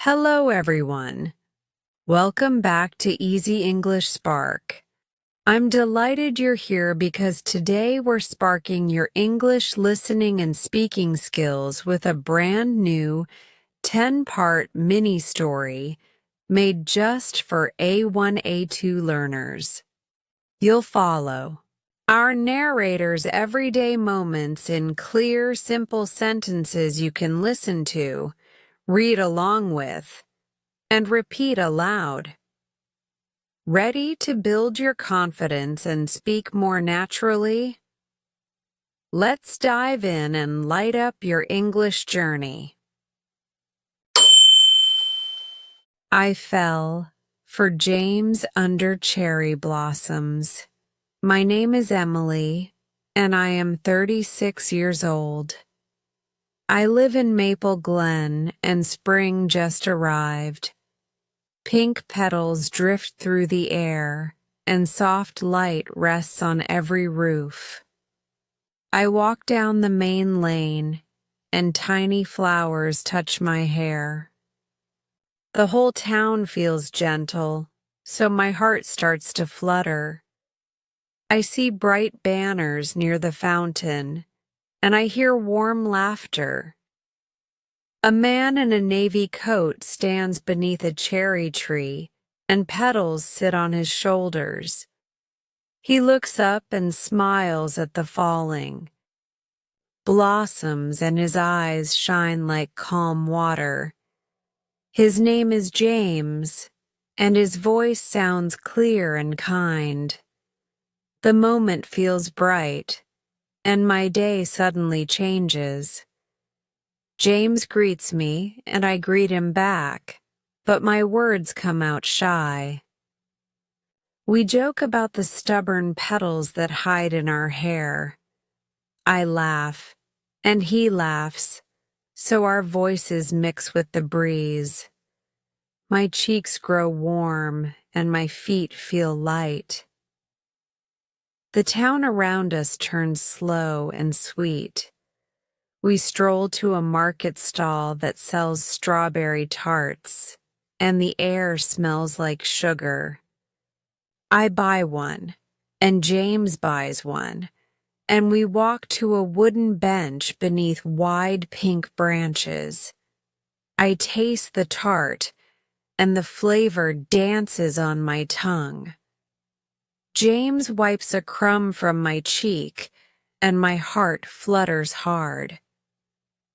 Hello, everyone. Welcome back to Easy English Spark. I'm delighted you're here because today we're sparking your English listening and speaking skills with a brand new 10-part mini story made just for A1, A2 learners. You'll follow our narrator's everyday moments in clear, simple sentences you can listen to, read along with, and repeat aloud. Ready to build your confidence and speak more naturally? Let's dive in and light up your English journey. I fell for James under cherry blossoms. My name is Emily, and I am 36 years old. I live in Maple Glen, and spring just arrived. Pink petals drift through the air, and soft light rests on every roof. I walk down the main lane, and tiny flowers touch my hair. The whole town feels gentle, so my heart starts to flutter. I see bright banners near the fountain, and I hear warm laughter. A man in a navy coat stands beneath a cherry tree, and petals sit on his shoulders. He looks up and smiles at the falling blossoms, and his eyes shine like calm water. His name is James, and his voice sounds clear and kind. The moment feels bright, and my day suddenly changes. James greets me, and I greet him back, but my words come out shy. We joke about the stubborn petals that hide in our hair. I laugh, and he laughs, so our voices mix with the breeze. My cheeks grow warm, and my feet feel light. The town around us turns slow and sweet. We stroll to a market stall that sells strawberry tarts, and the air smells like sugar. I buy one, and James buys one, and we walk to a wooden bench beneath wide pink branches. I taste the tart, and the flavor dances on my tongue. James wipes a crumb from my cheek, and my heart flutters hard.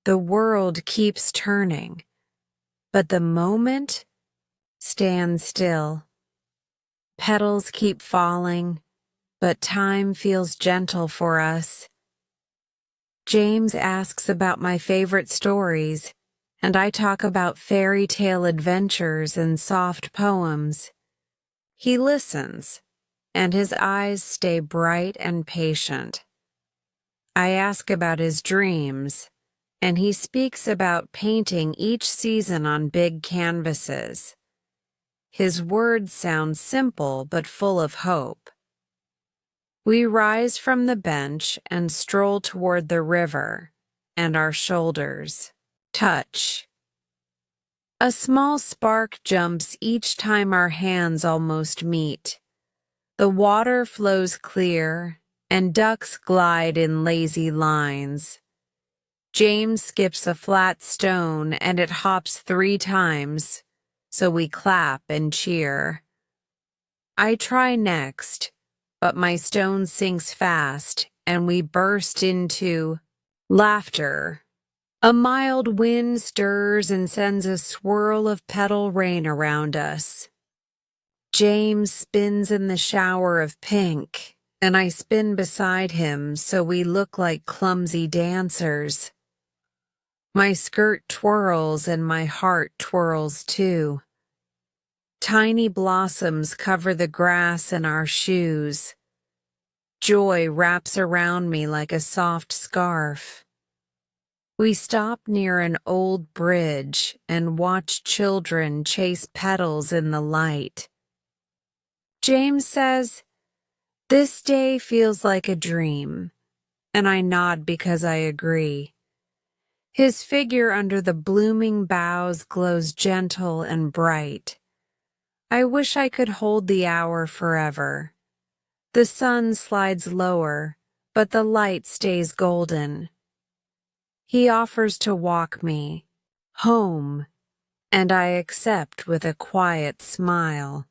The world keeps turning, but the moment stands still. Petals keep falling, but time feels gentle for us. James asks about my favorite stories, and I talk about fairy tale adventures and soft poems. He listens, and his eyes stay bright and patient. I ask about his dreams, and he speaks about painting each season on big canvases. His words sound simple but full of hope. We rise from the bench and stroll toward the river, and our shoulders touch. A small spark jumps each time our hands almost meet. The water flows clear, and ducks glide in lazy lines. James skips a flat stone, and it hops 3 times, so we clap and cheer. I try next, but my stone sinks fast, and we burst into laughter. A mild wind stirs and sends a swirl of petal rain around us. James spins in the shower of pink, and I spin beside him so we look like clumsy dancers. My skirt twirls and my heart twirls too. Tiny blossoms cover the grass in our shoes. Joy wraps around me like a soft scarf. We stop near an old bridge and watch children chase petals in the light. James says, "This day feels like a dream," and I nod because I agree. His figure under the blooming boughs glows gentle and bright. I wish I could hold the hour forever. The sun slides lower, but the light stays golden. He offers to walk me home, and I accept with a quiet smile.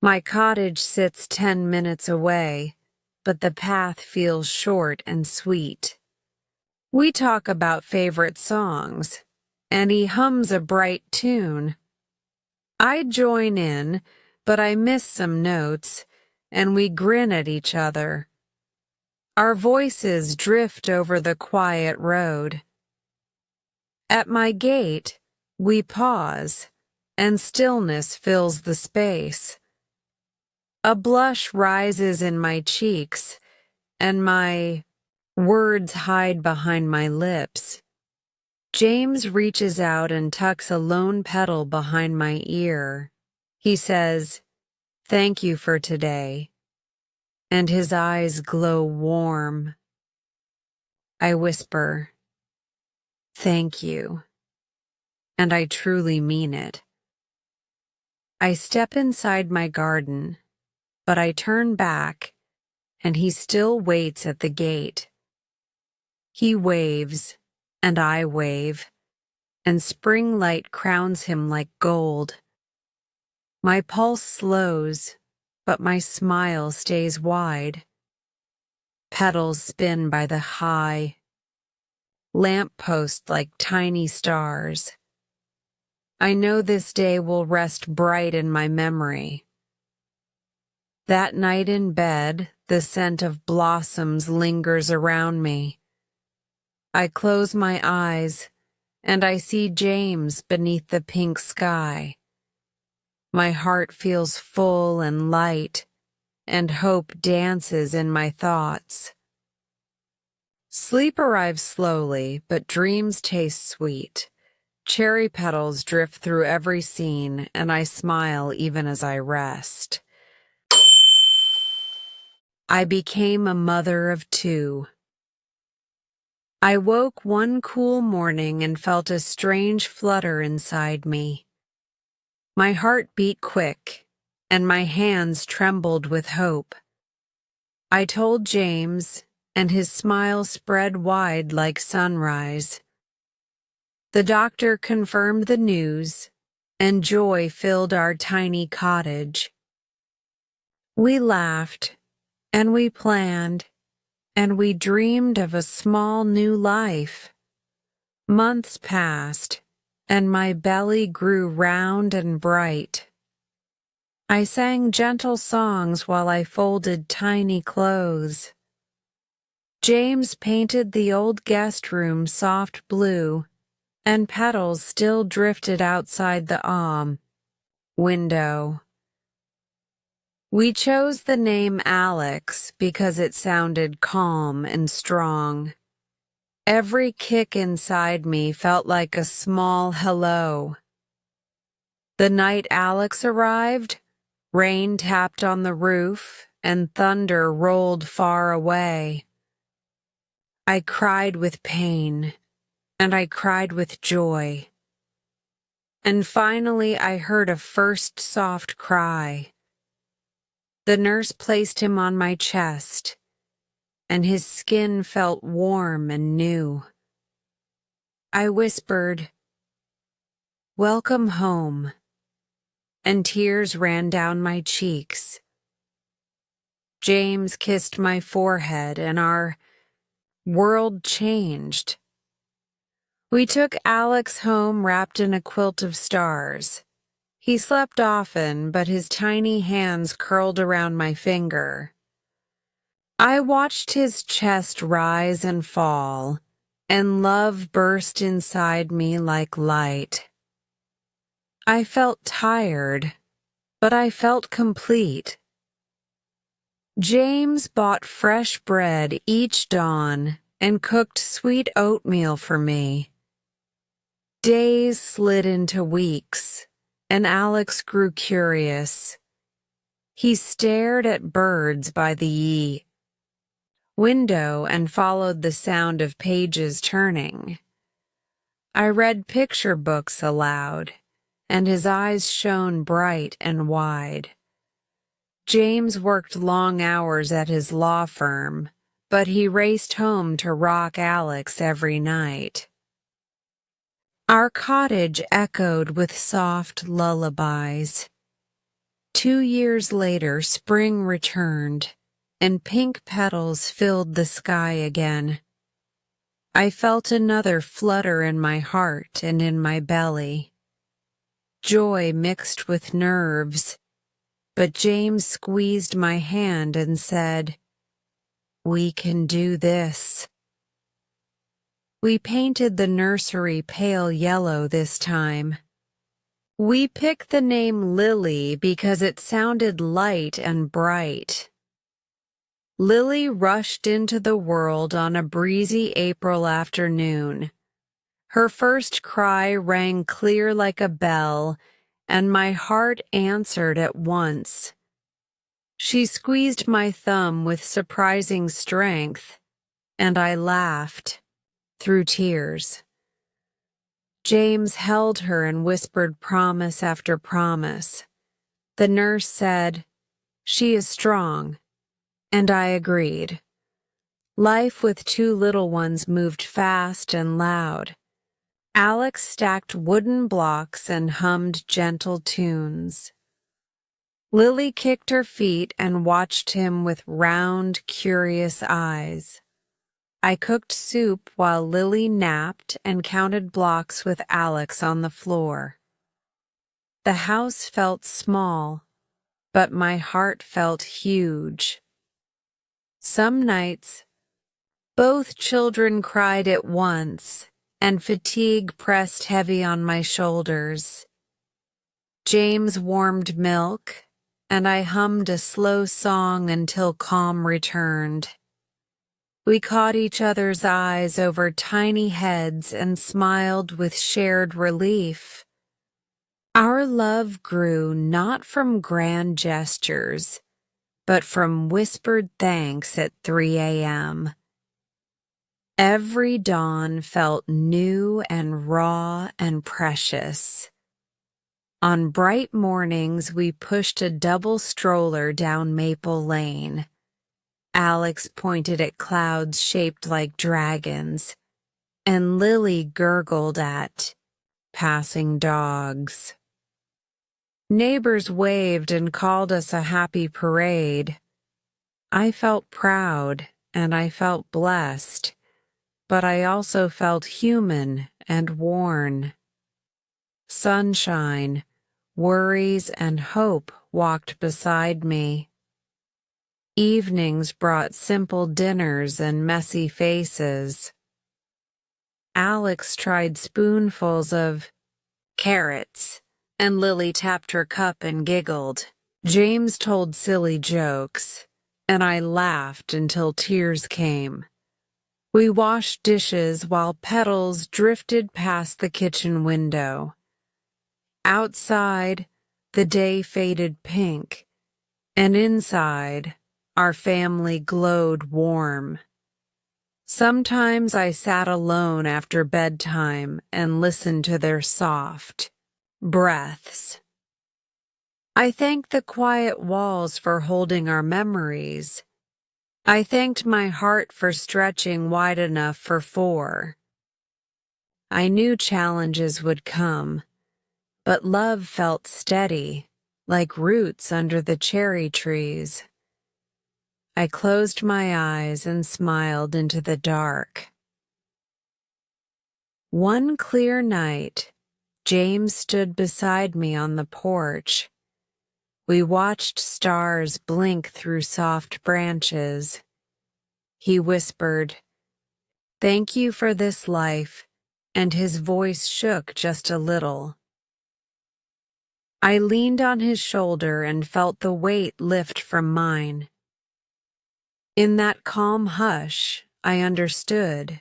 My cottage sits 10 minutes away, but the path feels short and sweet. We talk about favorite songs, and he hums a bright tune. I join in, but I miss some notes, and we grin at each other. Our voices drift over the quiet road. At my gate, we pause, and stillness fills the space. A blush rises in my cheeks, and my words hide behind my lips. James reaches out and tucks a lone petal behind my ear. He says, "Thank you for today," and his eyes glow warm. I whisper, "Thank you," and I truly mean it. I step inside my garden, but I turn back, and he still waits at the gate. He waves, and I wave, and spring light crowns him like gold. My pulse slows, but my smile stays wide. Petals spin by the high lamppost like tiny stars. I know this day will rest bright in my memory. That night in bed, the scent of blossoms lingers around me. I close my eyes, and I see James beneath the pink sky. My heart feels full and light, and hope dances in my thoughts. Sleep arrives slowly, but dreams taste sweet. Cherry petals drift through every scene, and I smile even as I rest. I became a mother of 2. I woke one cool morning and felt a strange flutter inside me. My heart beat quick, and my hands trembled with hope. I told James, and his smile spread wide like sunrise. The doctor confirmed the news, and joy filled our tiny cottage. We laughed, and we planned, and we dreamed of a small new life. Months passed, and my belly grew round and bright. I sang gentle songs while I folded tiny clothes. James painted the old guest room soft blue, and petals still drifted outside the window. We chose the name Alex because it sounded calm and strong. Every kick inside me felt like a small hello. The night Alex arrived, rain tapped on the roof and thunder rolled far away. I cried with pain, and I cried with joy. And finally I heard a first soft cry. The nurse placed him on my chest, and his skin felt warm and new. I whispered, "Welcome home," and tears ran down my cheeks. James kissed my forehead, and our world changed. We took Alex home wrapped in a quilt of stars. He slept often, but his tiny hands curled around my finger. I watched his chest rise and fall, and love burst inside me like light. I felt tired, but I felt complete. James bought fresh bread each dawn and cooked sweet oatmeal for me. Days slid into weeks, and Alex grew curious. He stared at birds by the window and followed the sound of pages turning. I read picture books aloud, and his eyes shone bright and wide. James worked long hours at his law firm, but he raced home to rock Alex every night. Our cottage echoed with soft lullabies. 2 years later, spring returned, and pink petals filled the sky again. I felt another flutter in my heart and in my belly. Joy mixed with nerves, but James squeezed my hand and said, "We can do this." We painted the nursery pale yellow this time. We picked the name Lily because it sounded light and bright. Lily rushed into the world on a breezy April afternoon. Her first cry rang clear like a bell, and my heart answered at once. She squeezed my thumb with surprising strength, and I laughed, through tears. James held her and whispered promise after promise. The nurse said, "She is strong," and I agreed. Life with 2 little ones moved fast and loud. Alex stacked wooden blocks and hummed gentle tunes. Lily kicked her feet and watched him with round, curious eyes. I cooked soup while Lily napped and counted blocks with Alex on the floor. The house felt small, but my heart felt huge. Some nights, both children cried at once, and fatigue pressed heavy on my shoulders. James warmed milk, and I hummed a slow song until calm returned. We caught each other's eyes over tiny heads and smiled with shared relief. Our love grew not from grand gestures, but from whispered thanks at 3 a.m. Every dawn felt new and raw and precious. On bright mornings, we pushed a double stroller down Maple Lane. Alex pointed at clouds shaped like dragons, and Lily gurgled at passing dogs. Neighbors waved and called us a happy parade. I felt proud and I felt blessed, but I also felt human and worn. Sunshine, worries, and hope walked beside me. Evenings brought simple dinners and messy faces. Alex tried spoonfuls of carrots, and Lily tapped her cup and giggled. James told silly jokes, and I laughed until tears came. We washed dishes while petals drifted past the kitchen window. Outside, the day faded pink, and inside, our family glowed warm. Sometimes I sat alone after bedtime and listened to their soft breaths. I thanked the quiet walls for holding our memories. I thanked my heart for stretching wide enough for 4. I knew challenges would come, but love felt steady, like roots under the cherry trees. I closed my eyes and smiled into the dark. One clear night, James stood beside me on the porch. We watched stars blink through soft branches. He whispered, "Thank you for this life," and his voice shook just a little. I leaned on his shoulder and felt the weight lift from mine. In that calm hush, I understood.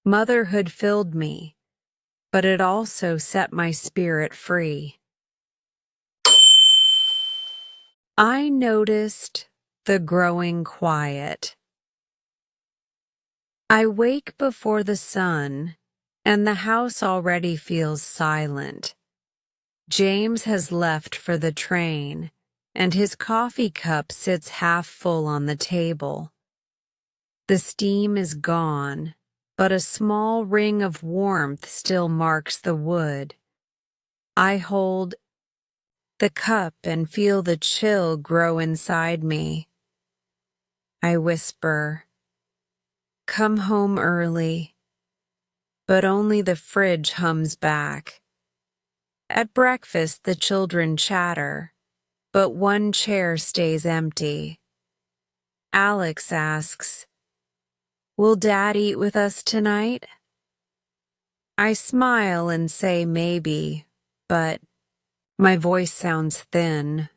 Motherhood filled me, but it also set my spirit free. I noticed the growing quiet. I wake before the sun, and the house already feels silent. James has left for the train, and his coffee cup sits half full on the table. The steam is gone, but a small ring of warmth still marks the wood. I hold the cup and feel the chill grow inside me. I whisper, "Come home early," but only the fridge hums back. At breakfast, the children chatter, but one chair stays empty. Alex asks, "Will Dad eat with us tonight?" I smile and say maybe, but my voice sounds thin.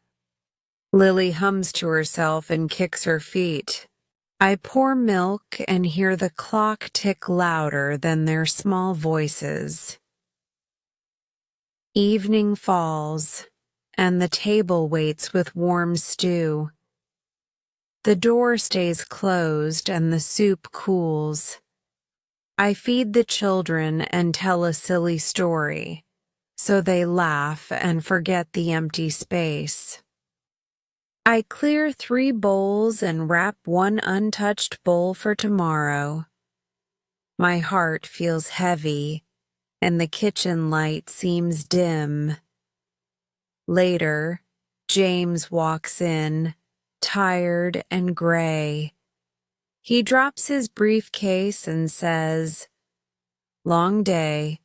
Lily hums to herself and kicks her feet. I pour milk and hear the clock tick louder than their small voices. Evening falls, and the table waits with warm stew. The door stays closed and the soup cools. I feed the children and tell a silly story, so they laugh and forget the empty space. I clear 3 bowls and wrap 1 untouched bowl for tomorrow. My heart feels heavy, and the kitchen light seems dim. Later, James walks in, tired and gray. He drops his briefcase and says, "Long day."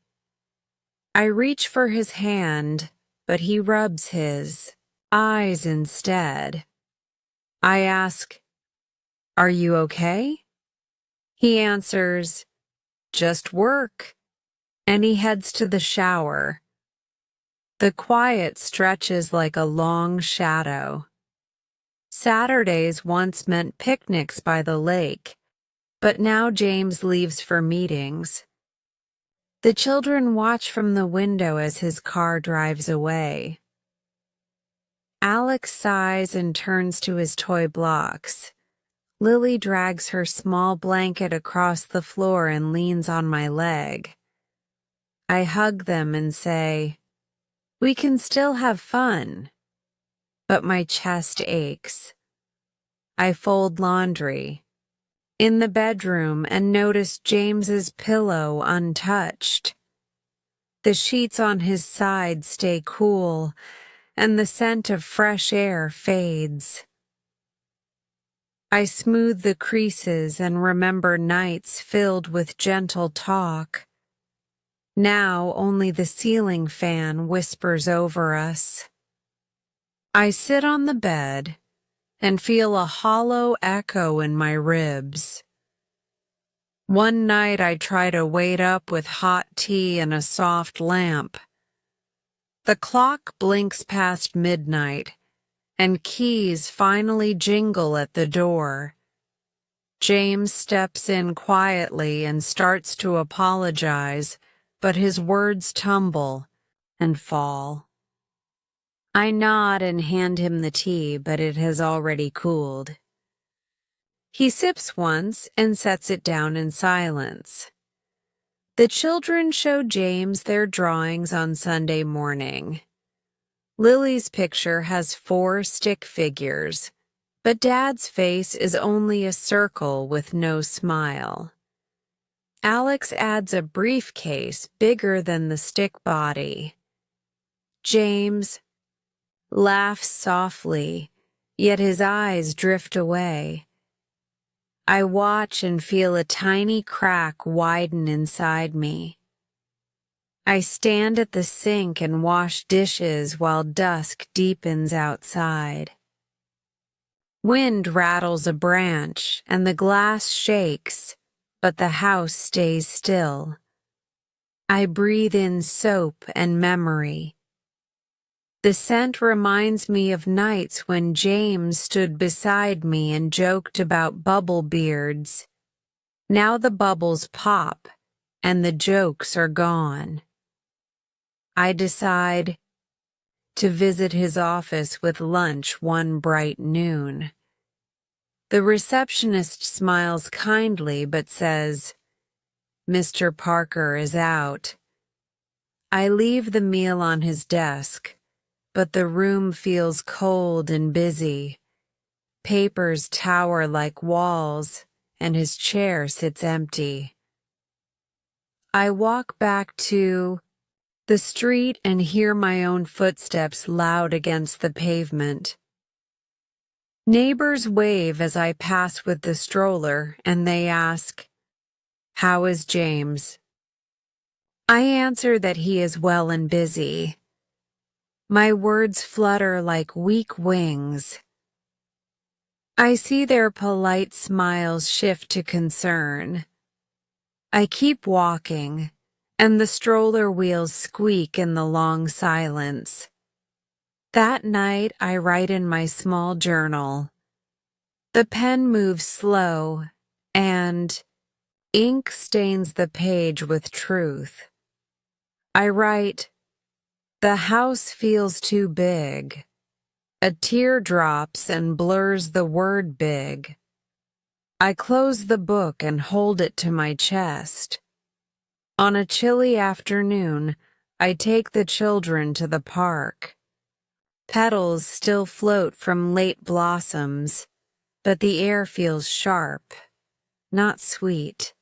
I reach for his hand, but he rubs his eyes instead. I ask, "Are you okay?" He answers, "Just work," and he heads to the shower. The quiet stretches like a long shadow. Saturdays once meant picnics by the lake, but now James leaves for meetings. The children watch from the window as his car drives away. Alex sighs and turns to his toy blocks. Lily drags her small blanket across the floor and leans on my leg. I hug them and say, "We can still have fun." But my chest aches. I fold laundry in the bedroom and notice James's pillow untouched. The sheets on his side stay cool, and the scent of fresh air fades. I smooth the creases and remember nights filled with gentle talk. Now only the ceiling fan whispers over us. I sit on the bed and feel a hollow echo in my ribs. One night I try to wait up with hot tea and a soft lamp. The clock blinks past midnight, and keys finally jingle at the door. James steps in quietly and starts to apologize, but his words tumble and fall. I nod and hand him the tea, but it has already cooled. He sips once and sets it down in silence. The children show James their drawings on Sunday morning. Lily's picture has 4 stick figures, but Dad's face is only a circle with no smile. Alex adds a briefcase bigger than the stick body. James laughs softly, yet his eyes drift away. I watch and feel a tiny crack widen inside me. I stand at the sink and wash dishes while dusk deepens outside. Wind rattles a branch and the glass shakes, but the house stays still. I breathe in soap and memory. The scent reminds me of nights when James stood beside me and joked about bubble beards. Now the bubbles pop, and the jokes are gone. I decide to visit his office with lunch one bright noon. The receptionist smiles kindly but says, Mr. Parker is out. I leave the meal on his desk, but the room feels cold and busy. Papers tower like walls, and his chair sits empty. I walk back to the street and hear my own footsteps loud against the pavement. Neighbors wave as I pass with the stroller, and they ask, "How is James?" I answer that he is well and busy. My words flutter like weak wings. I see their polite smiles shift to concern. I keep walking, and the stroller wheels squeak in the long silence. That night, I write in my small journal. The pen moves slow, and ink stains the page with truth. I write, "The house feels too big." A tear drops and blurs the word big. I close the book and hold it to my chest. On a chilly afternoon, I take the children to the park. Petals still float from late blossoms, but the air feels sharp, not sweet.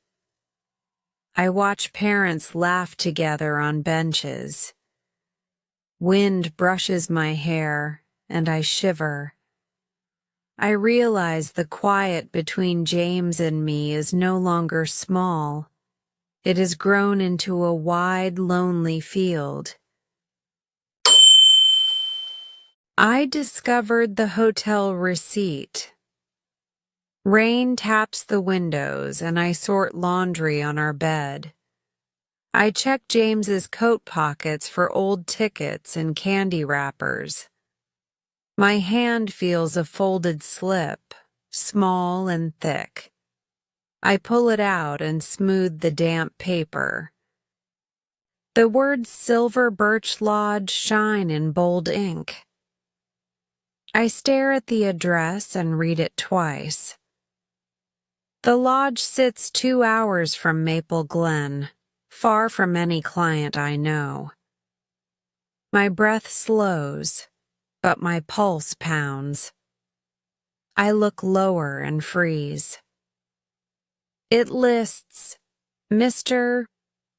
I watch parents laugh together on benches. Wind brushes my hair, and I shiver. I realize the quiet between James and me is no longer small. It has grown into a wide, lonely field. I discovered the hotel receipt. Rain taps the windows, and I sort laundry on our bed. I check James's coat pockets for old tickets and candy wrappers. My hand feels a folded slip, small and thick. I pull it out and smooth the damp paper. The words Silver Birch Lodge shine in bold ink. I stare at the address and read it twice. The lodge sits 2 hours from Maple Glen, far from any client I know. My breath slows, but my pulse pounds. I look lower and freeze. It lists Mr.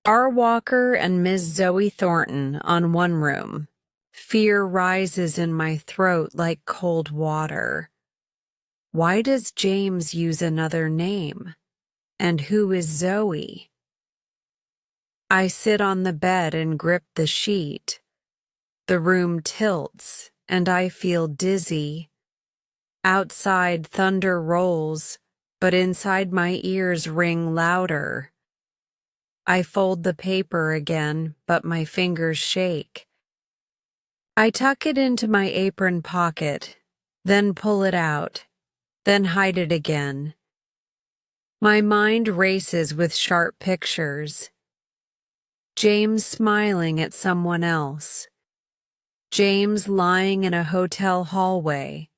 R. Walker and Ms. Zoe Thornton on one room. Fear rises in my throat like cold water. Why does James use another name? And who is Zoe? I sit on the bed and grip the sheet. The room tilts, and I feel dizzy. Outside, thunder rolls, but inside my ears ring louder. I fold the paper again, but my fingers shake. I tuck it into my apron pocket, then pull it out, then hide it again. My mind races with sharp pictures. James smiling at someone else. James lying in a hotel hallway.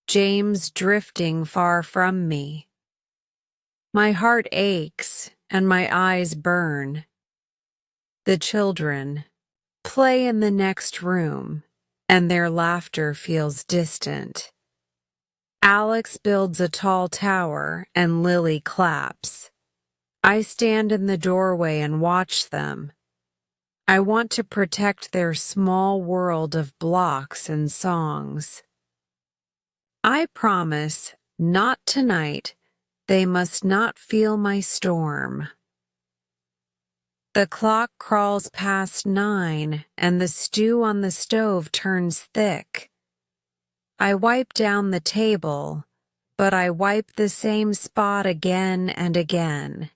James drifting far from me. My heart aches and my eyes burn. The children play in the next room, and their laughter feels distant. Alex builds a tall tower, and Lily claps. I stand in the doorway and watch them. I want to protect their small world of blocks and songs. I promise, not tonight. They must not feel my storm. The clock crawls past 9, and the stew on the stove turns thick. I wipe down the table, but I wipe the same spot again and again.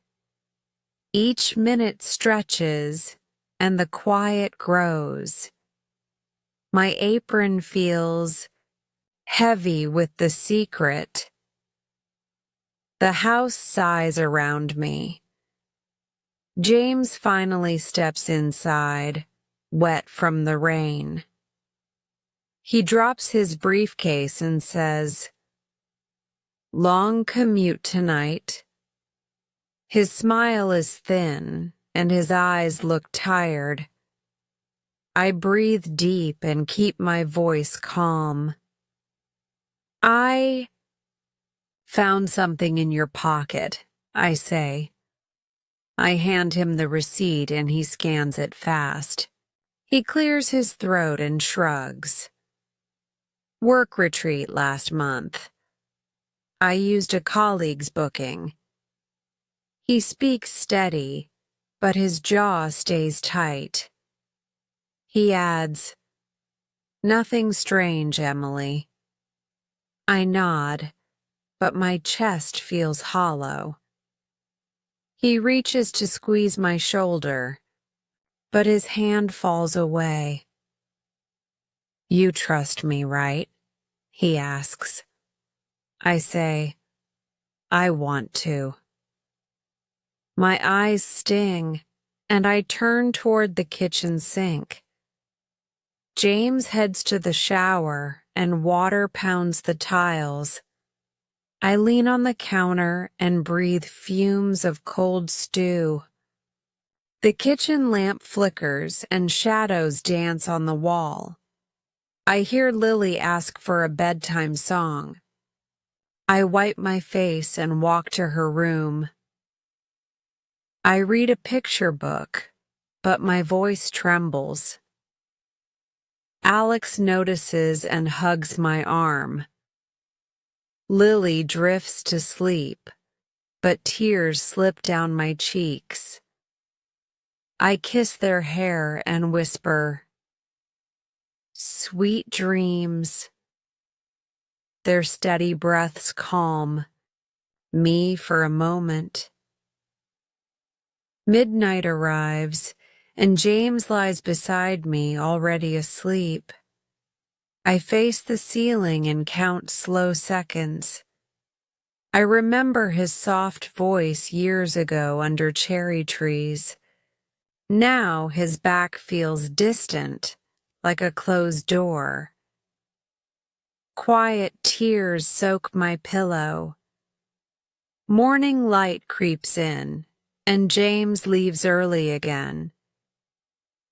Each minute stretches, and the quiet grows. My apron feels heavy with the secret. The house sighs around me. James finally steps inside, wet from the rain. He drops his briefcase and says, "Long commute tonight." His smile is thin, and his eyes look tired. I breathe deep and keep my voice calm. I found something in your pocket, I say. I hand him the receipt and he scans it fast. He clears his throat and shrugs. Work retreat last month. I used a colleague's booking. He speaks steady, but his jaw stays tight. He adds, "Nothing strange, Emily." I nod, but my chest feels hollow. He reaches to squeeze my shoulder, but his hand falls away. "You trust me, right?" he asks. I say, "I want to." My eyes sting, and I turn toward the kitchen sink. James heads to the shower, and water pounds the tiles. I lean on the counter and breathe fumes of cold stew. The kitchen lamp flickers, and shadows dance on the wall. I hear Lily ask for a bedtime song. I wipe my face and walk to her room. I read a picture book, but my voice trembles. Alex notices and hugs my arm. Lily drifts to sleep, but tears slip down my cheeks. I kiss their hair and whisper, "Sweet dreams." Their steady breaths calm me for a moment. Midnight arrives, and James lies beside me, already asleep. I face the ceiling and count slow seconds. I remember his soft voice years ago under cherry trees. Now his back feels distant, like a closed door. Quiet tears soak my pillow. Morning light creeps in, and James leaves early again.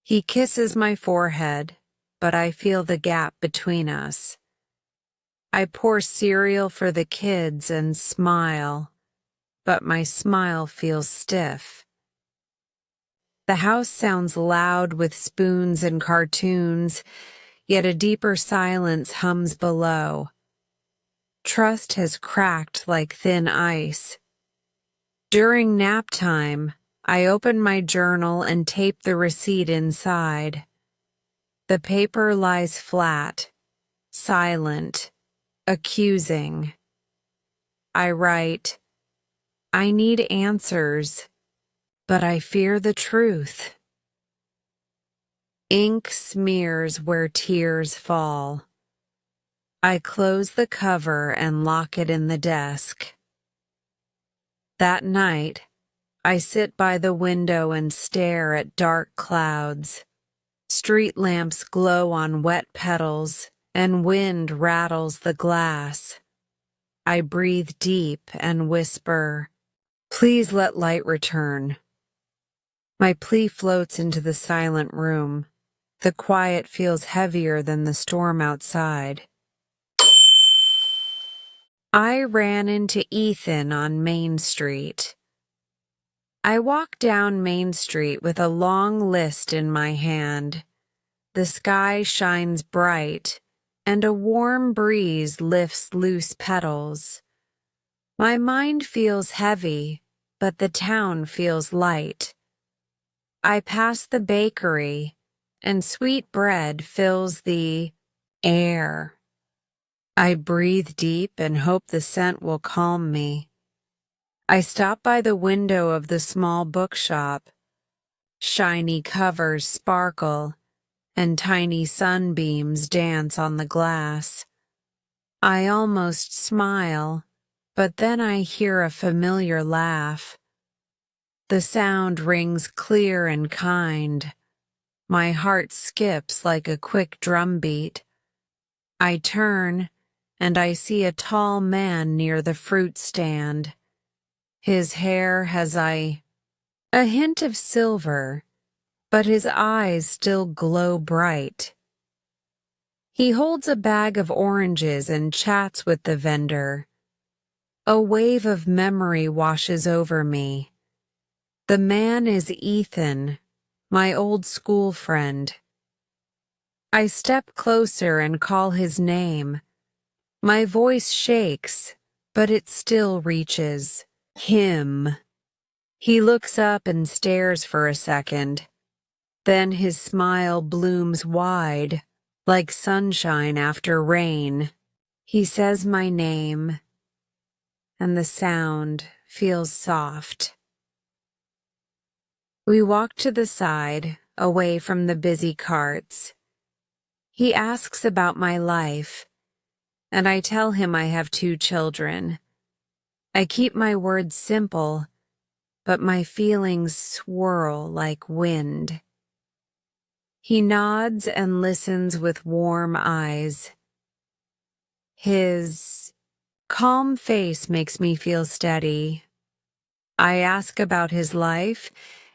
He kisses my forehead, but I feel the gap between us. I pour cereal for the kids and smile, but my smile feels stiff. The house sounds loud with spoons and cartoons, yet a deeper silence hums below. Trust has cracked like thin ice. During nap time, I open my journal and tape the receipt inside. The paper lies flat, silent, accusing. I write, "I need answers, but I fear the truth." Ink smears where tears fall. I close the cover and lock it in the desk. That night, I sit by the window and stare at dark clouds. Street lamps glow on wet petals, and wind rattles the glass. I breathe deep and whisper, "Please let light return." My plea floats into the silent room. The quiet feels heavier than the storm outside. I ran into Ethan on Main Street. I walk down Main Street with a long list in my hand. The sky shines bright, and a warm breeze lifts loose petals. My mind feels heavy, but the town feels light. I pass the bakery, and sweet bread fills the air. I breathe deep and hope the scent will calm me. I stop by the window of the small bookshop. Shiny covers sparkle, and tiny sunbeams dance on the glass. I almost smile, but then I hear a familiar laugh. The sound rings clear and kind. My heart skips like a quick drumbeat. I turn, and I see a tall man near the fruit stand. His hair has a hint of silver, but his eyes still glow bright. He holds a bag of oranges and chats with the vendor. A wave of memory washes over me. The man is Ethan, my old school friend. I step closer and call his name. My voice shakes, but it still reaches him. He looks up and stares for a second. Then his smile blooms wide, like sunshine after rain. He says my name, and the sound feels soft. We walk to the side, away from the busy carts. He asks about my life, and I tell him I have 2 children. I keep my words simple, but my feelings swirl like wind. He nods and listens with warm eyes. His calm face makes me feel steady. I ask about his life,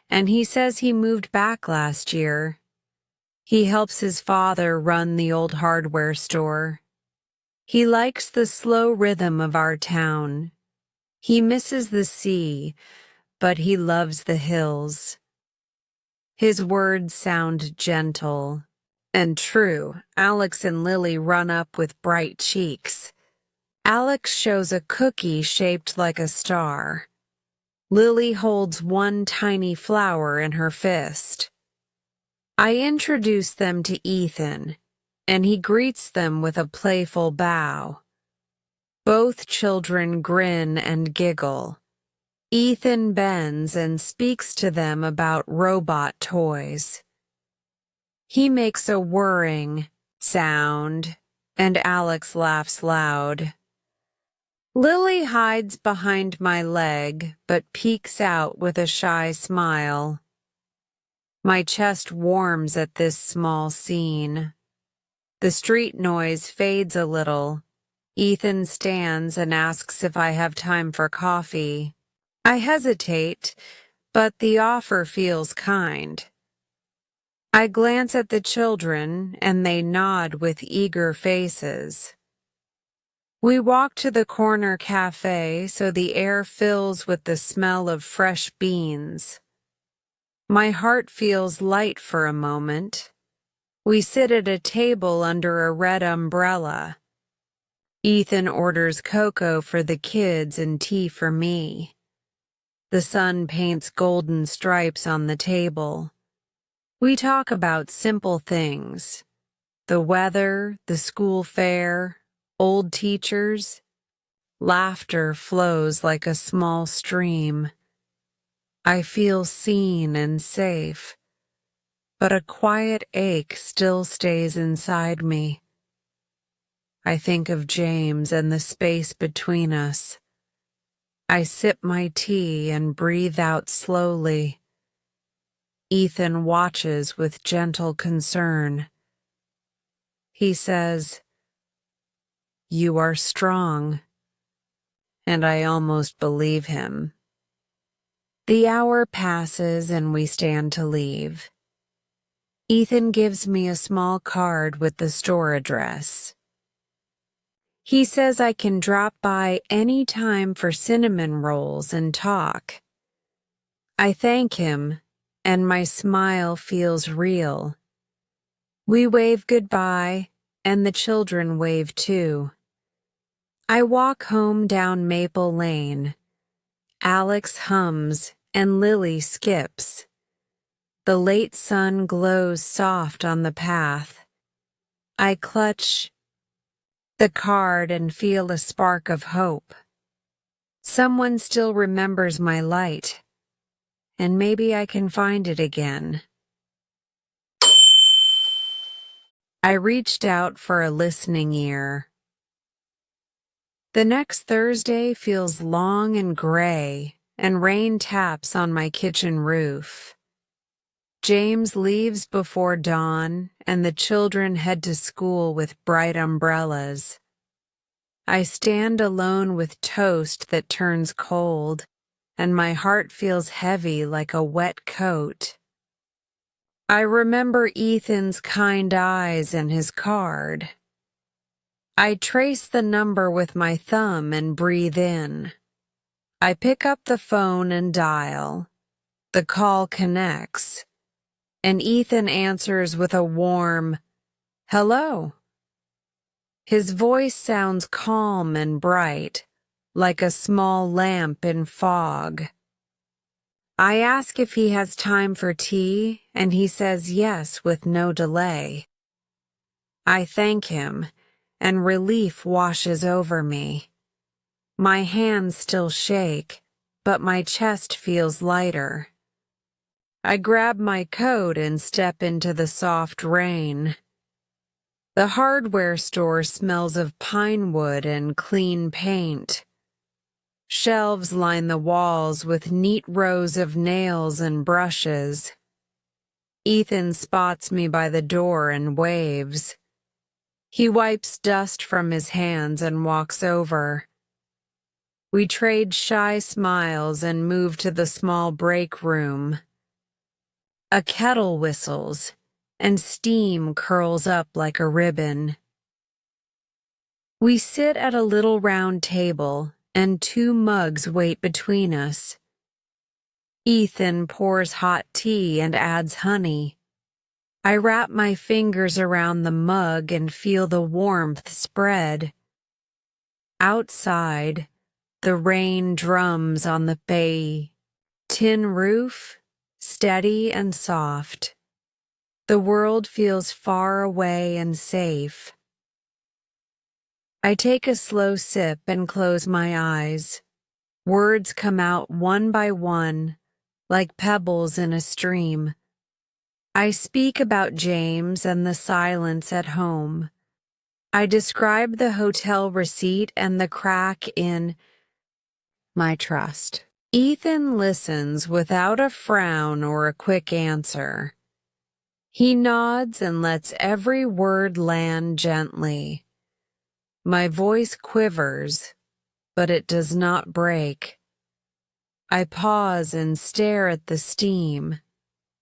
and he says he moved back last year. He helps his father run the old hardware store. He likes the slow rhythm of our town. He misses the sea, but he loves the hills. His words sound gentle and true. Alex and Lily run up with bright cheeks. Alex shows a cookie shaped like a star. Lily holds one tiny flower in her fist. I introduce them to Ethan, and he greets them with a playful bow. Both children grin and giggle. Ethan bends and speaks to them about robot toys. He makes a whirring sound, and Alex laughs loud. Lily hides behind my leg, but peeks out with a shy smile. My chest warms at this small scene. The street noise fades a little. Ethan stands and asks if I have time for coffee. I hesitate, but the offer feels kind. I glance at the children, and they nod with eager faces. We walk to the corner cafe so the air fills with the smell of fresh beans. My heart feels light for a moment. We sit at a table under a red umbrella. Ethan orders cocoa for the kids and tea for me. The sun paints golden stripes on the table. We talk about simple things: the weather, the school fair, old teachers. Laughter flows like a small stream. I feel seen and safe, but a quiet ache still stays inside me. I think of James and the space between us. I sip my tea and breathe out slowly. Ethan watches with gentle concern. He says, "You are strong," and I almost believe him. The hour passes and we stand to leave. Ethan gives me a small card with the store address. He says I can drop by any time for cinnamon rolls and talk. I thank him, and my smile feels real. We wave goodbye, and the children wave too. I walk home down Maple Lane. Alex hums, and Lily skips. The late sun glows soft on the path. I clutch the card and feel a spark of hope. Someone still remembers my light, and maybe I can find it again. I reached out for a listening ear. The next Thursday feels long and gray, and rain taps on my kitchen roof. James leaves before dawn, and the children head to school with bright umbrellas. I stand alone with toast that turns cold. and my heart feels heavy like a wet coat. I remember Ethan's kind eyes and his card. I trace the number with my thumb and breathe in. I pick up the phone and dial. The call connects, and Ethan answers with a warm, "Hello." His voice sounds calm and bright, like a small lamp in fog. I ask if he has time for tea, and he says yes with no delay. I thank him, and relief washes over me. My hands still shake, but my chest feels lighter. I grab my coat and step into the soft rain. The hardware store smells of pine wood and clean paint. Shelves line the walls with neat rows of nails and brushes. Ethan spots me by the door and waves. He wipes dust from his hands and walks over. We trade shy smiles and move to the small break room. A kettle whistles, and steam curls up like a ribbon. We sit at a little round table, and 2 mugs wait between us. Ethan pours hot tea and adds honey. I wrap my fingers around the mug and feel the warmth spread. Outside, the rain drums on the bay tin roof, steady and soft. The world feels far away and safe. I take a slow sip and close my eyes. Words come out one by one, like pebbles in a stream. I speak about James and the silence at home. I describe the hotel receipt and the crack in my trust. Ethan listens without a frown or a quick answer. He nods and lets every word land gently. My voice quivers, but it does not break. I pause and stare at the steam,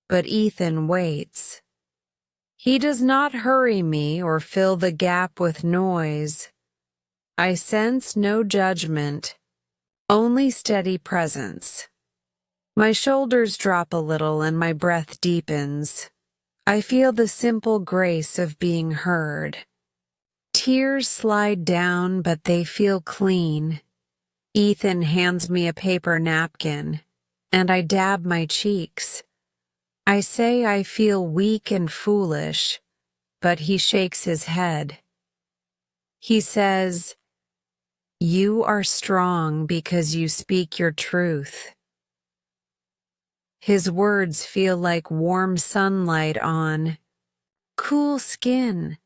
but Ethan waits. He does not hurry me or fill the gap with noise. I sense no judgment, only steady presence. My shoulders drop a little and my breath deepens. I feel the simple grace of being heard. Tears slide down, but they feel clean. Ethan hands me a paper napkin, and I dab my cheeks. I say I feel weak and foolish, but he shakes his head. He says, "You are strong because you speak your truth." His words feel like warm sunlight on cool skin.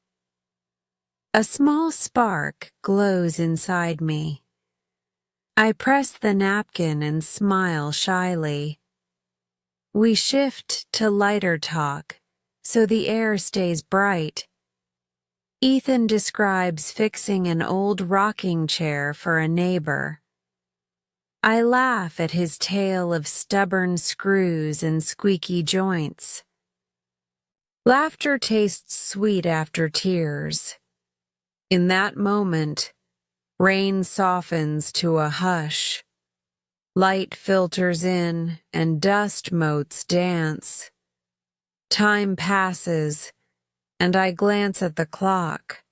A small spark glows inside me. I press the napkin and smile shyly. We shift to lighter talk, so the air stays bright. Ethan describes fixing an old rocking chair for a neighbor. I laugh at his tale of stubborn screws and squeaky joints. Laughter tastes sweet after tears. In that moment, rain softens to a hush. Light filters in, and dust motes dance. Time passes, and I glance at the clock.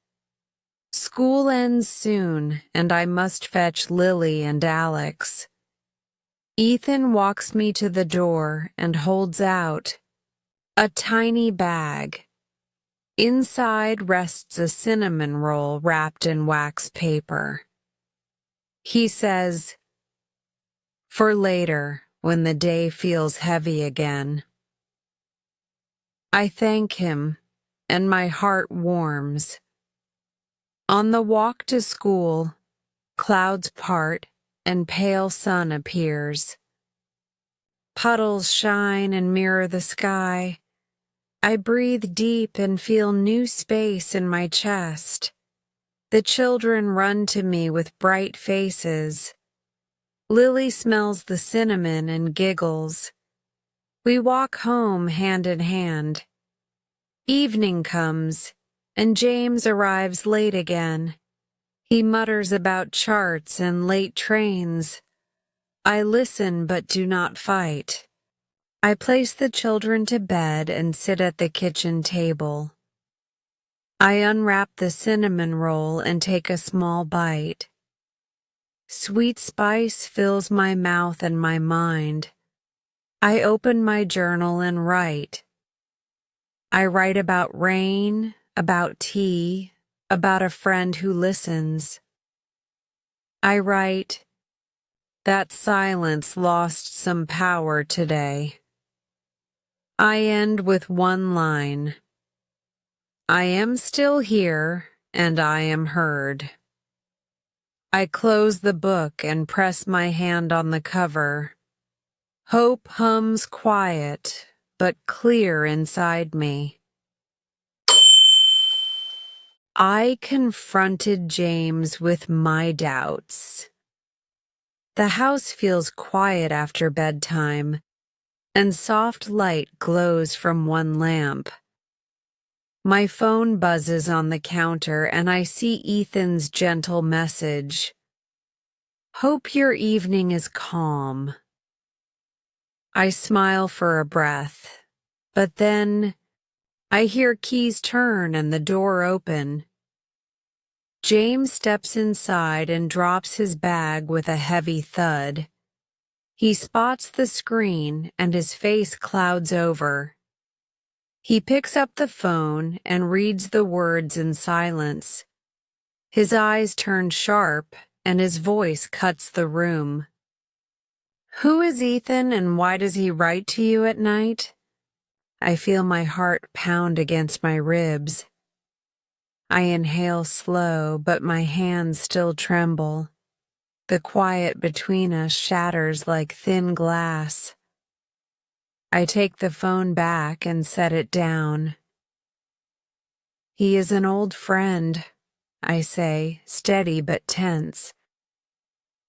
School ends soon, and I must fetch Lily and Alex. Ethan walks me to the door and holds out a tiny bag. Inside rests a cinnamon roll wrapped in wax paper. He says, "For later, when the day feels heavy again." I thank him, and my heart warms. On the walk to school, clouds part and pale sun appears. Puddles shine and mirror the sky. I breathe deep and feel new space in my chest. The children run to me with bright faces. Lily smells the cinnamon and giggles. We walk home hand in hand. Evening comes, and James arrives late again. He mutters about charts and late trains. I listen but do not fight. I place the children to bed and sit at the kitchen table. I unwrap the cinnamon roll and take a small bite. Sweet spice fills my mouth and my mind. I open my journal and write. I write about rain, about tea, about a friend who listens. I write, that silence lost some power today. I end with one line. I am still here, and I am heard. I close the book and press my hand on the cover. Hope hums quiet, but clear inside me. I confronted James with my doubts. The house feels quiet after bedtime, and soft light glows from one lamp. My phone buzzes on the counter and I see Ethan's gentle message. Hope your evening is calm. I smile for a breath, but then I hear keys turn and the door open. James steps inside and drops his bag with a heavy thud. He spots the screen and his face clouds over. He picks up the phone and reads the words in silence. His eyes turn sharp and his voice cuts the room. Who is Ethan and why does he write to you at night? I feel my heart pound against my ribs. I inhale slow, but my hands still tremble. The quiet between us shatters like thin glass. I take the phone back and set it down. He is an old friend, I say, steady but tense.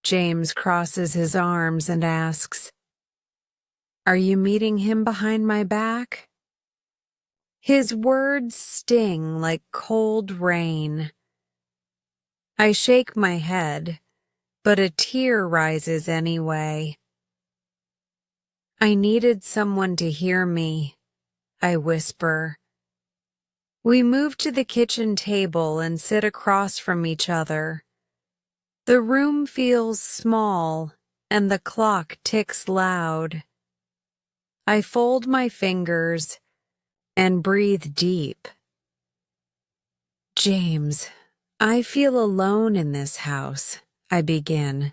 James crosses his arms and asks, Are you meeting him behind my back? His words sting like cold rain. I shake my head, but a tear rises anyway. I needed someone to hear me, I whisper. We move to the kitchen table and sit across from each other. The room feels small, and the clock ticks loud. I fold my fingers and breathe deep. James, I feel alone in this house, I begin.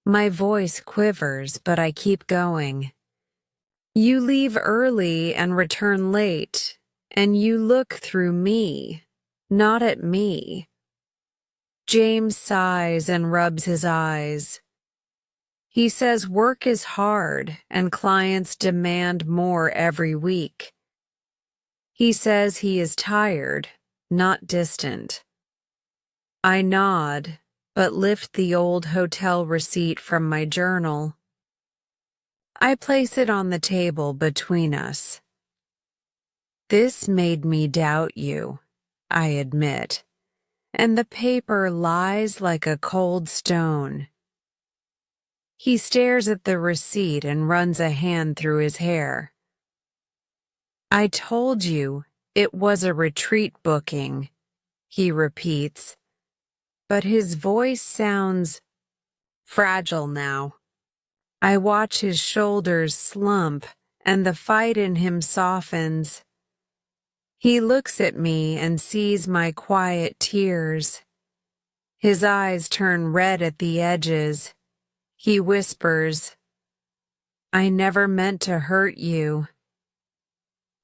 My voice quivers, but I keep going. You leave early and return late, and you look through me, not at me. James sighs and rubs his eyes. He says work is hard and clients demand more every week. He says he is tired, not distant. I nod, but lift the old hotel receipt from my journal. I place it on the table between us. This made me doubt you, I admit, and the paper lies like a cold stone. He stares at the receipt and runs a hand through his hair. I told you it was a retreat booking, he repeats, but his voice sounds fragile now. I watch his shoulders slump and the fight in him softens. He looks at me and sees my quiet tears. His eyes turn red at the edges. He whispers, I never meant to hurt you.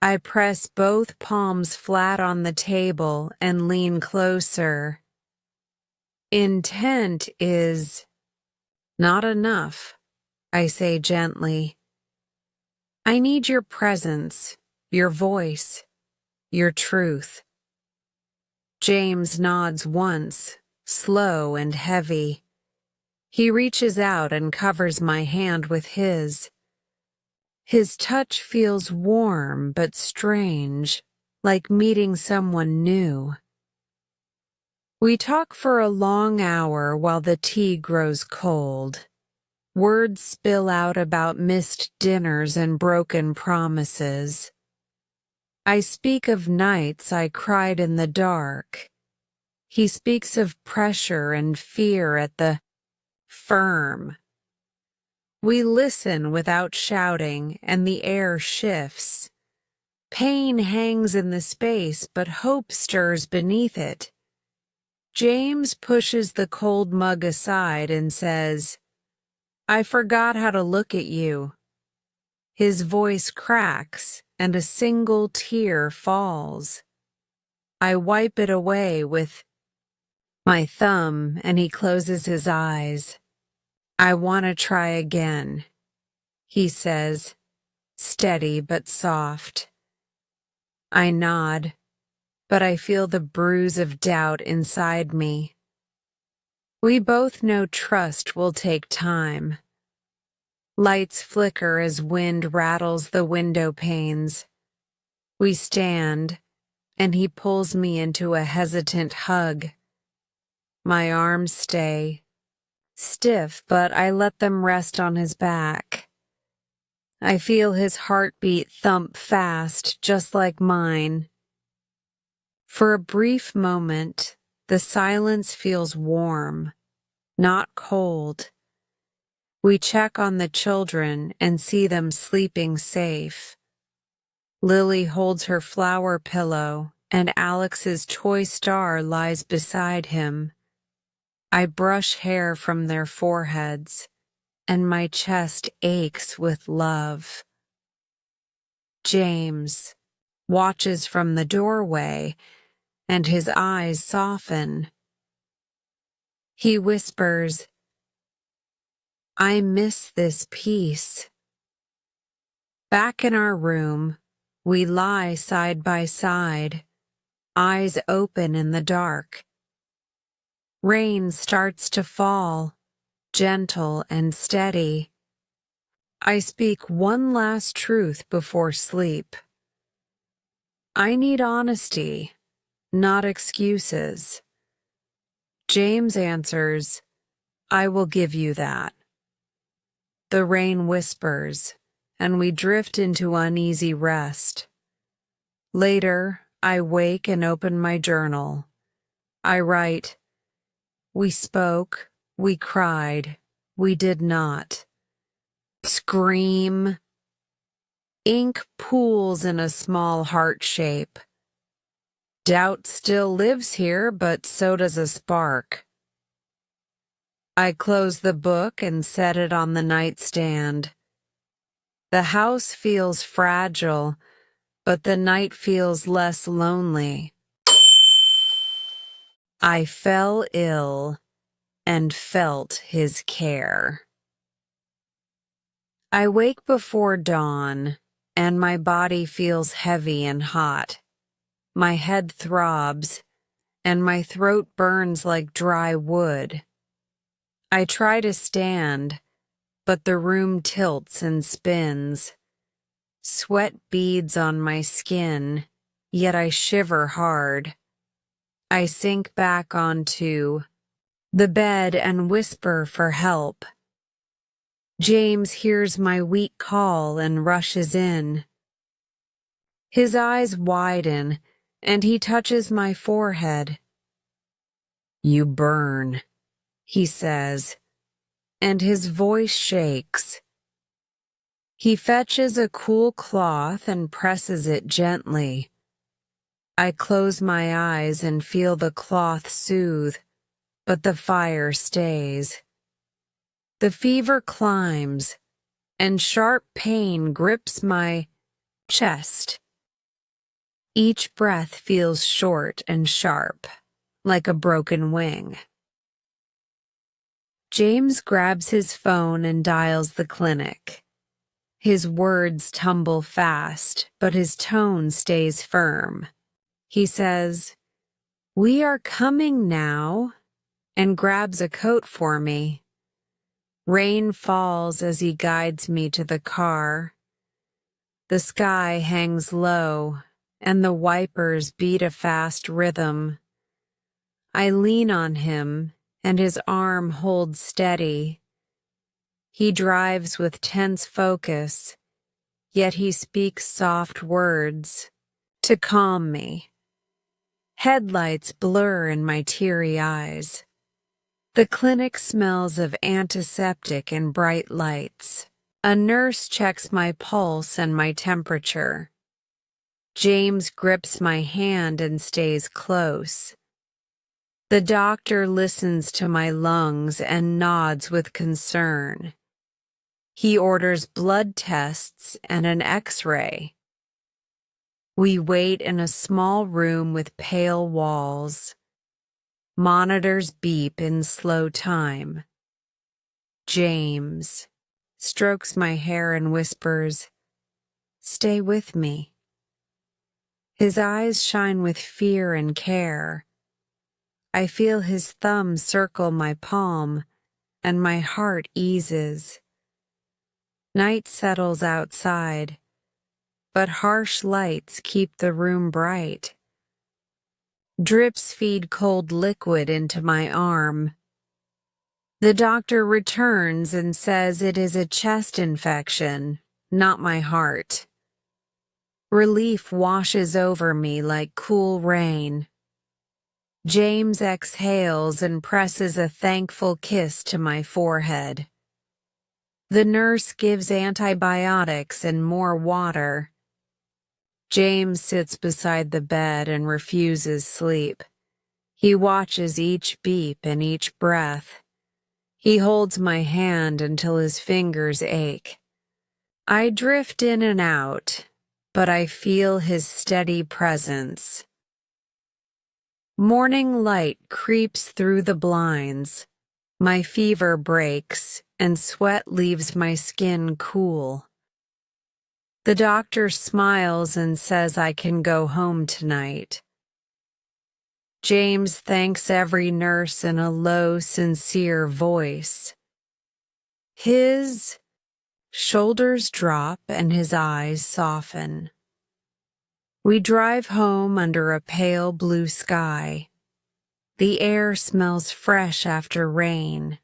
I press both palms flat on the table and lean closer. Intent is not enough, I say gently. I need your presence, your voice, your truth. James nods once, slow and heavy. He reaches out and covers my hand with his. His touch feels warm but strange, like meeting someone new. We talk for a long hour while the tea grows cold. Words spill out about missed dinners and broken promises. I speak of nights I cried in the dark. He speaks of pressure and fear at the firm. We listen without shouting, and the air shifts. Pain hangs in the space, but hope stirs beneath it. James pushes the cold mug aside and says, "I forgot how to look at you." His voice cracks, and a single tear falls. I wipe it away with my thumb, and he closes his eyes. "I want to try again," he says, steady but soft. I nod, but I feel the bruise of doubt inside me. We both know trust will take time. Lights flicker as wind rattles the window panes. We stand, and he pulls me into a hesitant hug. My arms stay stiff, but I let them rest on his back. I feel his heartbeat thump fast, just like mine. For a brief moment, the silence feels warm, not cold. We check on the children and see them sleeping safe. Lily holds her flower pillow, and Alex's toy star lies beside him. I brush hair from their foreheads, and my chest aches with love. James watches from the doorway, and his eyes soften. He whispers, "I miss this peace." Back in our room, we lie side by side, eyes open in the dark. Rain starts to fall, gentle and steady. I speak one last truth before sleep. I need honesty, not excuses. James answers, "I will give you that." The rain whispers, and we drift into uneasy rest. Later, I wake and open my journal. I write, "We spoke, we cried, we did not." Scream. Ink pools in a small heart shape. Doubt still lives here, but so does a spark. I close the book and set it on the nightstand. The house feels fragile, but the night feels less lonely. I fell ill and felt his care. I wake before dawn, and my body feels heavy and hot. My head throbs, and my throat burns like dry wood. I try to stand, but the room tilts and spins. Sweat beads on my skin, yet I shiver hard. I sink back onto the bed and whisper for help. James hears my weak call and rushes in. His eyes widen, and he touches my forehead. "You burn," he says, and his voice shakes. He fetches a cool cloth and presses it gently. I close my eyes and feel the cloth soothe, but the fire stays. The fever climbs, and sharp pain grips my chest. Each breath feels short and sharp, like a broken wing. James grabs his phone and dials the clinic. His words tumble fast, but his tone stays firm. He says, "We are coming now," and grabs a coat for me. Rain falls as he guides me to the car. The sky hangs low, and the wipers beat a fast rhythm. I lean on him, and his arm holds steady. He drives with tense focus, yet he speaks soft words to calm me. Headlights blur in my teary eyes. The clinic smells of antiseptic and bright lights. A nurse checks my pulse and my temperature. James grips my hand and stays close. The doctor listens to my lungs and nods with concern. He orders blood tests and an X-ray. We wait in a small room with pale walls. Monitors beep in slow time. James strokes my hair and whispers, "Stay with me." His eyes shine with fear and care. I feel his thumb circle my palm, and my heart eases. Night settles outside, but harsh lights keep the room bright. Drips feed cold liquid into my arm. The doctor returns and says it is a chest infection, not my heart. Relief washes over me like cool rain. James exhales and presses a thankful kiss to my forehead. The nurse gives antibiotics and more water. James sits beside the bed and refuses sleep. He watches each beep and each breath. He holds my hand until his fingers ache. I drift in and out, but I feel his steady presence. Morning light creeps through the blinds. My fever breaks, and sweat leaves my skin cool. The doctor smiles and says I can go home tonight. James thanks every nurse in a low, sincere voice. His shoulders drop and his eyes soften. We drive home under a pale blue sky. The air smells fresh after rain.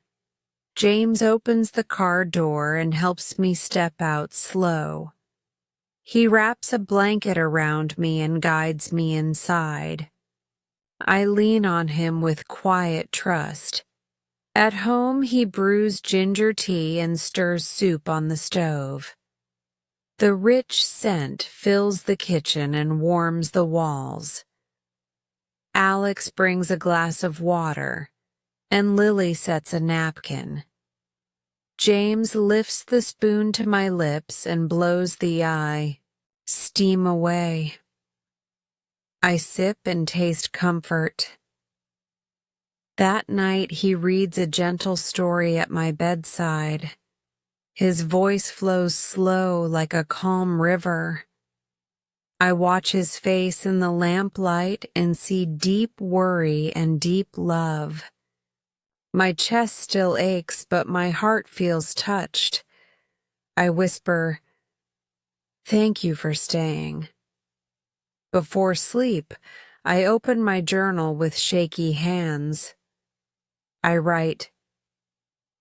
James opens the car door and helps me step out slow. He wraps a blanket around me and guides me inside. I lean on him with quiet trust. At home, he brews ginger tea and stirs soup on the stove. The rich scent fills the kitchen and warms the walls. Alex brings a glass of water, and Lily sets a napkin. James lifts the spoon to my lips and blows the steam away. I sip and taste comfort. That night he reads a gentle story at my bedside. His voice flows slow like a calm river. I watch his face in the lamplight and see deep worry and deep love. My chest still aches, but my heart feels touched. I whisper, "Thank you for staying." Before sleep, I open my journal with shaky hands. I write,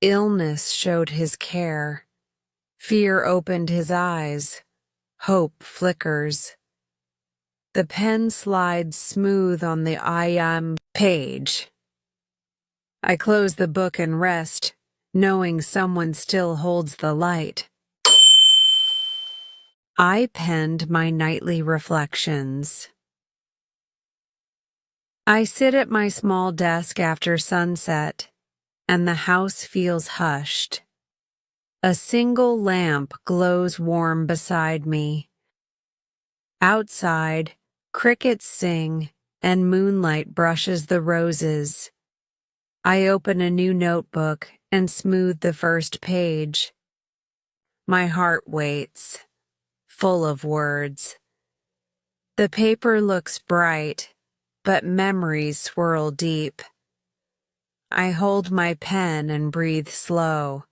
"Illness showed his care. Fear opened his eyes. Hope flickers." The pen slides smooth on the I am page. I close the book and rest, knowing someone still holds the light. I penned my nightly reflections. I sit at my small desk after sunset, and the house feels hushed. A single lamp glows warm beside me. Outside, crickets sing, and moonlight brushes the roses. I open a new notebook and smooth the first page. My heart waits, full of words. The paper looks bright, but memories swirl deep. I hold my pen and breathe slow,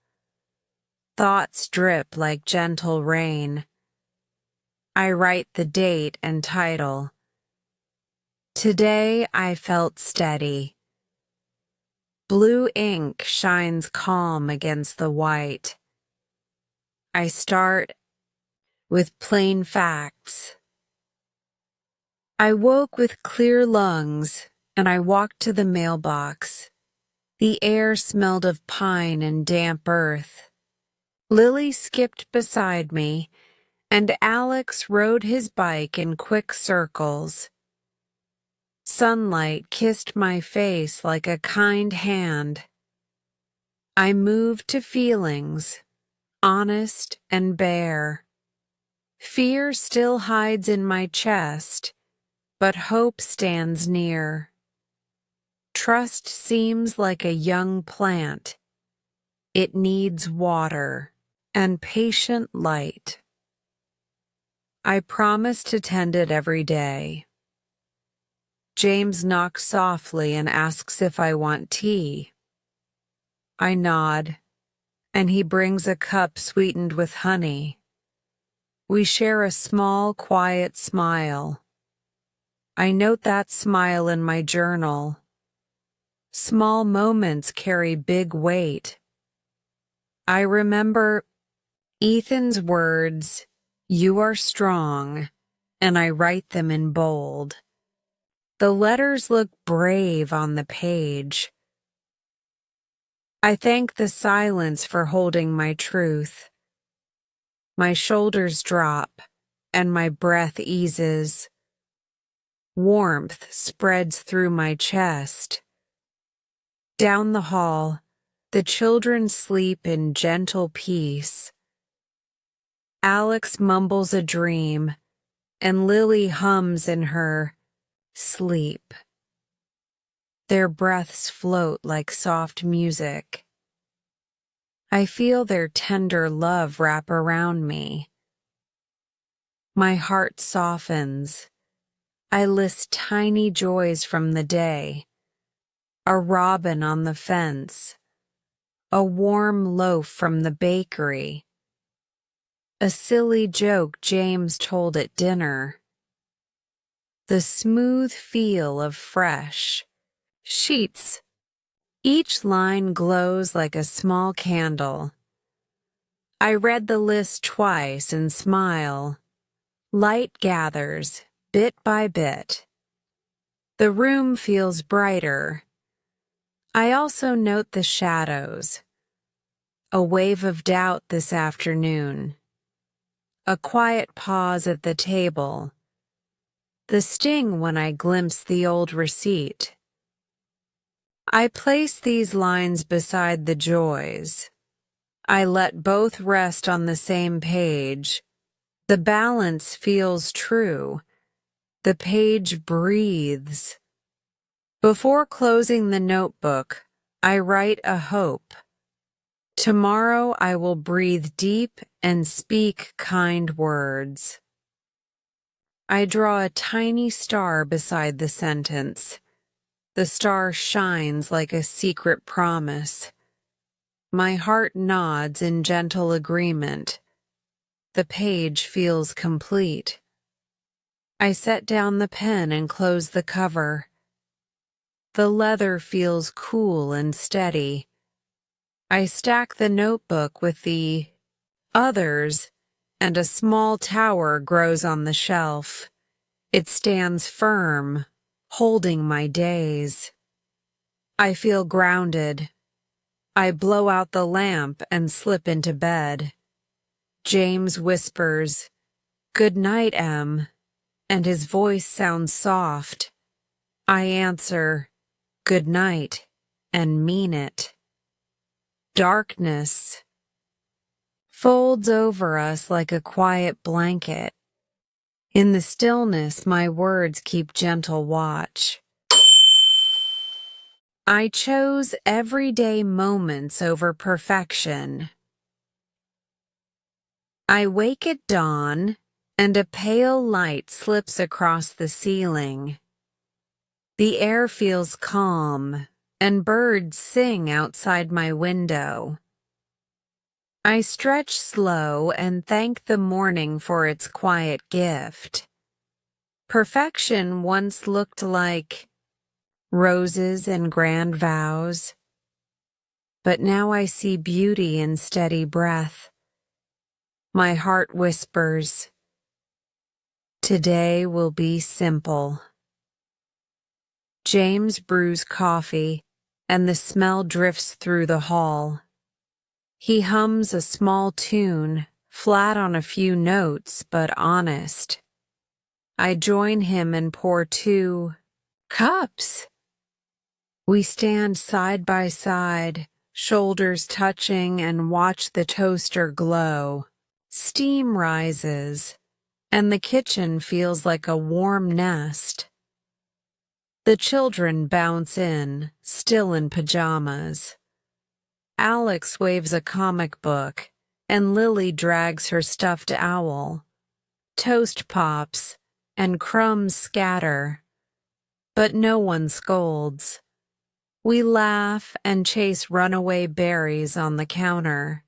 Thoughts drip like gentle rain. I write the date and title. Today I felt steady. Blue ink shines calm against the white. I start with plain facts. I woke with clear lungs, and I walked to the mailbox. The air smelled of pine and damp earth. Lily skipped beside me, and Alex rode his bike in quick circles. Sunlight kissed my face like a kind hand. I moved to feelings, honest and bare. Fear still hides in my chest, but hope stands near. Trust seems like a young plant. It needs water and patient light. I promise to tend it every day. James knocks softly and asks if I want tea. I nod, and he brings a cup sweetened with honey. We share a small, quiet smile. I note that smile in my journal. Small moments carry big weight. I remember Ethan's words, "You are strong," and I write them in bold. The letters look brave on the page. I thank the silence for holding my truth. My shoulders drop, and my breath eases. Warmth spreads through my chest. Down the hall, the children sleep in gentle peace. Alex mumbles a dream, and Lily hums in her sleep. Their breaths float like soft music. I feel their tender love wrap around me. My heart softens. I list tiny joys from the day. A robin on the fence. A warm loaf from the bakery. A silly joke James told at dinner. The smooth feel of fresh sheets. Each line glows like a small candle. I read the list twice and smile. Light gathers, bit by bit. The room feels brighter. I also note the shadows. A wave of doubt this afternoon. A quiet pause at the table. The sting when I glimpse the old receipt. I place these lines beside the joys. I let both rest on the same page. The balance feels true. The page breathes. Before closing the notebook, I write a hope. Tomorrow I will breathe deep and speak kind words. I draw a tiny star beside the sentence. The star shines like a secret promise. My heart nods in gentle agreement. The page feels complete. I set down the pen and close the cover. The leather feels cool and steady. I stack the notebook with the others, and a small tower grows on the shelf. It stands firm, holding my days. I feel grounded. I blow out the lamp and slip into bed. James whispers, "Good night, Em," and his voice sounds soft. I answer, "Good night," and mean it. Darkness folds over us like a quiet blanket. In the stillness, my words keep gentle watch. I chose everyday moments over perfection. I wake at dawn, and a pale light slips across the ceiling. The air feels calm, and birds sing outside my window. I stretch slow and thank the morning for its quiet gift. Perfection once looked like roses and grand vows, but now I see beauty in steady breath. My heart whispers, today will be simple. James brews coffee, and the smell drifts through the hall. He hums a small tune, flat on a few notes, but honest. I join him and pour 2 cups. We stand side by side, shoulders touching, and watch the toaster glow. Steam rises, and the kitchen feels like a warm nest. The children bounce in, still in pajamas. Alex waves a comic book, and Lily drags her stuffed owl. Toast pops, and crumbs scatter, but no one scolds. We laugh and chase runaway berries on the counter.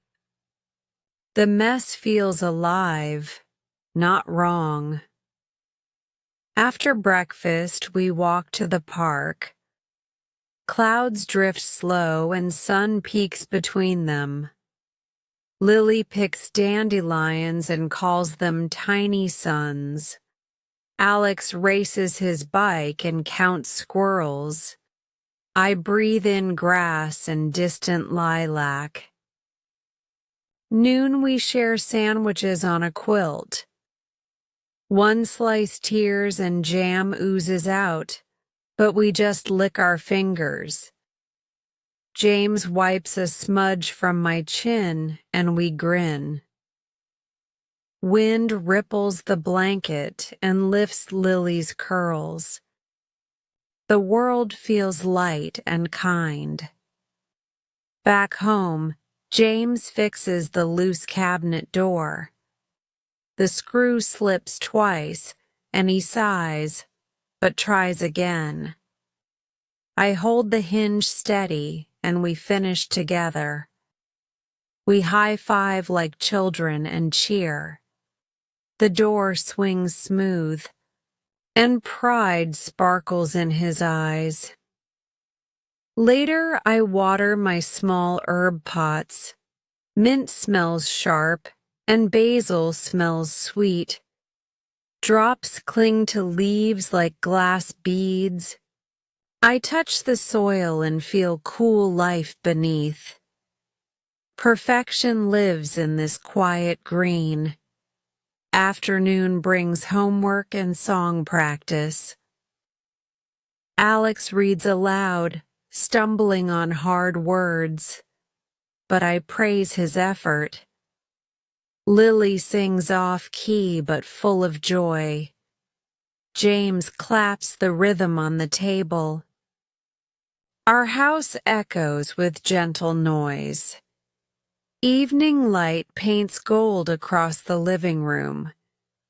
The mess feels alive, not wrong. After breakfast, we walk to the park. Clouds drift slow and sun peeks between them. Lily picks dandelions and calls them tiny suns. Alex races his bike and counts squirrels. I breathe in grass and distant lilac. Noon we share sandwiches on a quilt. One slice tears and jam oozes out, but we just lick our fingers. James wipes a smudge from my chin and we grin. Wind ripples the blanket and lifts Lily's curls. The world feels light and kind. Back home, James fixes the loose cabinet door. The screw slips twice and he sighs, but tries again. I hold the hinge steady and we finish together. We high-five like children and cheer. The door swings smooth, and pride sparkles in his eyes. Later, I water my small herb pots. Mint smells sharp, and basil smells sweet. Drops cling to leaves like glass beads. I touch the soil and feel cool life beneath. Perfection lives in this quiet green. Afternoon brings homework and song practice. Alex reads aloud, stumbling on hard words, but I praise his effort. Lily sings off-key but full of joy. James claps the rhythm on the table. Our house echoes with gentle noise. Evening light paints gold across the living room.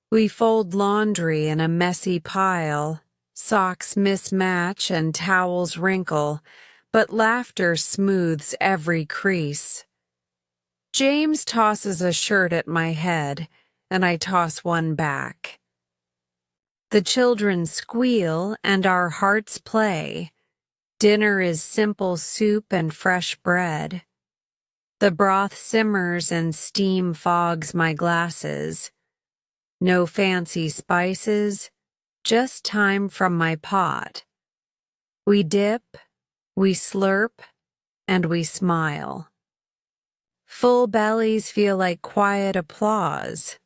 We fold laundry in a messy pile. Socks mismatch and towels wrinkle, but laughter smooths every crease. James tosses a shirt at my head, and I toss one back. The children squeal and our hearts play. Dinner is simple soup and fresh bread. The broth simmers and steam fogs my glasses. No fancy spices, just time from my pot. We dip, we slurp, and we smile. Full bellies feel like quiet applause.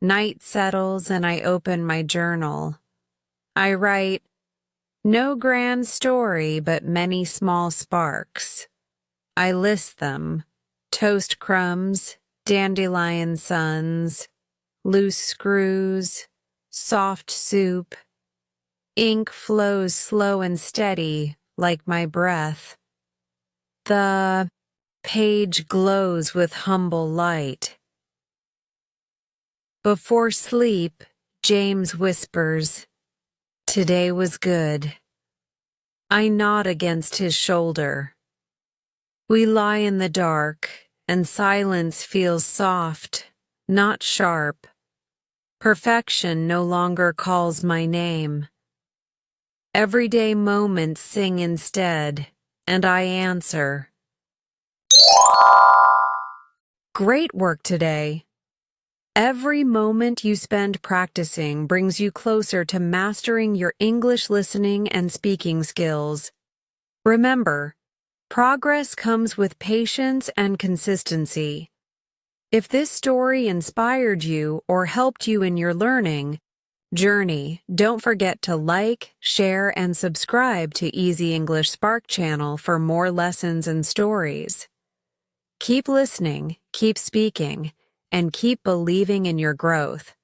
Night settles and I open my journal. I write, no grand story, but many small sparks. I list them: toast crumbs, dandelion suns, loose screws, soft soup. Ink flows slow and steady, like my breath. The page glows with humble light. Before sleep, James whispers, today was good. I nod against his shoulder. We lie in the dark, and silence feels soft, not sharp. Perfection no longer calls my name. Everyday moments sing instead, and I answer. Great work today. Every moment you spend practicing brings you closer to mastering your English listening and speaking skills. Remember, progress comes with patience and consistency. If this story inspired you or helped you in your learning journey, don't forget to like, share, and subscribe to Easy English Spark channel for more lessons and stories. Keep listening, keep speaking, and keep believing in your growth.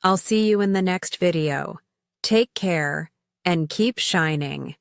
I'll see you in the next video. Take care and keep shining.